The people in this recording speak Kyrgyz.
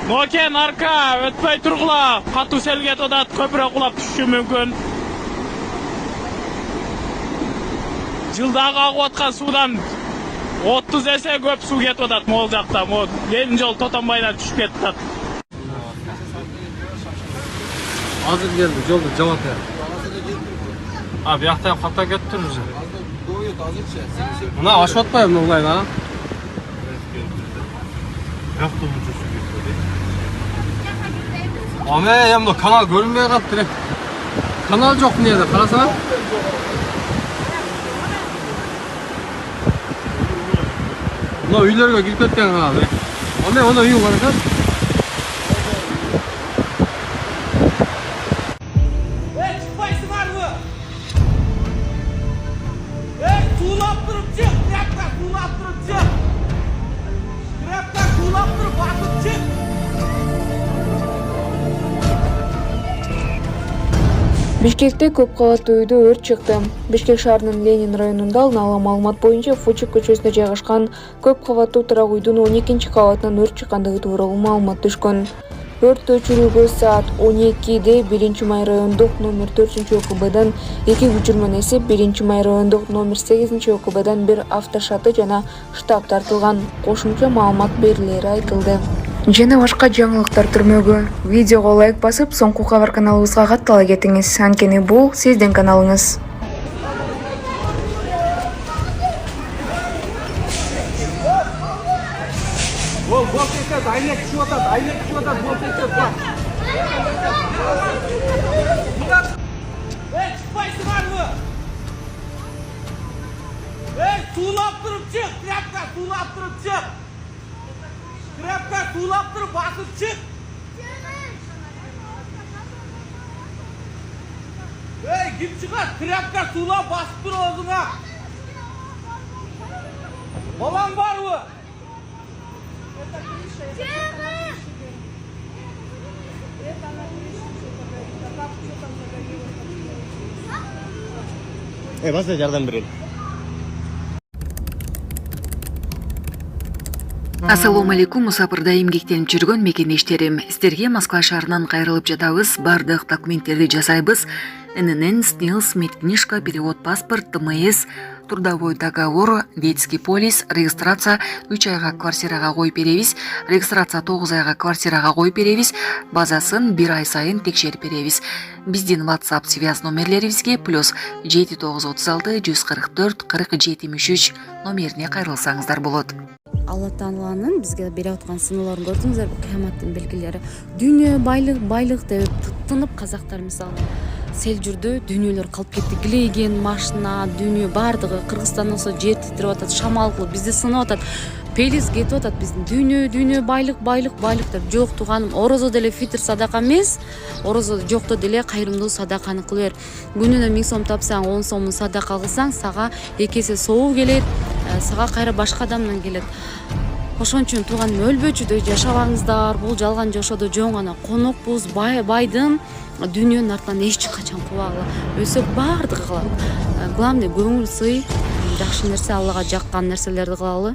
Nokia narka ötpey turgula. Katu selget odat köprü kulap düşüşü mümkün. Жылдағы ағып атқан судан 30 есе көп су кетіп атат мол жақта. Ленин жол Тотонбайдан түшіп кетті. Азыр келді, жолды жаман таяқ. А, бұяқтан қапта кетіп тұр уже. Мына ашып атпай мұны ұлайын, а? Аме, емді канал көрінбей қалып тұрек. Канал жоқ мына жерде, қарасana. Мына үйлерге кіріп кеткен канал. Аме, оны үйін қарасana. Бишкекте көп кабаттуу үйдө өрт чыкты. Бишкек шаарынын Ленин районунда алдын ала маалымат боюнча Фучик көчөсүндө жайгашкан көп кабаттуу турак үйдүн 12-чи кабатынан өрт чыккандыгы тууралуу маалымат түшкөн. Өрт өчүрүүгө саат 12-де 1-май райондук номер 4-ОКБдан 2 көчүрмө эсеп, 1-май райондук номер 8-ОКБдан 1 автошаты жана штаб тартылган. Кошумча маалымат берилери айтылды. Жана башка жаңылыктар түрмөгү. Видеого лайк басып, соңку кабар каналыбызга каттала кетиңиз. Анткени бул сиздин каналыңыз. Тряпка сулап тұрып басып чық. Ей, кім шығар? Тряпка сулап басып тұр өзіңа. Балаң бар ма? Баста жардам берейин. Ассалому алейкум, мусапырда эмгектенип жүргөн мекендештерим. Сиздерге Москва шаарынан кайрылып жатабыз. Бардык документтерди жасайбыз. ННН, СНИЛС, медкнижка, перевод паспорт, ТМС, трудовой договор, детский полис, регистрация 3 айга квартирага коюп беребиз. Регистрация 9 айга квартирага коюп беребиз. Базасын 1 ай сайын текшерип беребиз. Биздин WhatsApp связь номерлерибизге +7 936 144 40 73 номерине кайрылсаңыздар болот. Алла Тааланын бизге берип аткан сыноолорун көрдүңүздөр, кыяматтын белгилери. Дүйнө байлык деп тынып казактар мисалы сел жүрдү, дүйнөлөр калып кетти. Килейген машина, дүйнө бардыгы Кыргызстандан со жер титирип атат, шамал кылып бизди сынап атат. Пелис кетип атат биздин дүйнө байлык деп. Жок туганым, орозо деле фитр садака эмес. Орозо жокто деле кайрымдуу садаканы кылып бер. Күнүнө 1000 сом тапсаң, 10 сомун садака кылсаң, сага 2 эсе соол келет, сага кайра башка адамдан келет. Ошон үчүн тууганым, өлбөчүдөй жашабаңыздар. Бул жалган жашоодо жөн гана конокпуз, байдын дүйнөнүн артынан эч качан кубагыла. Өсөк бардыгы калат. Главный көңүл сый, жакшы нерсе, Аллага жаккан нерселерди кылалы.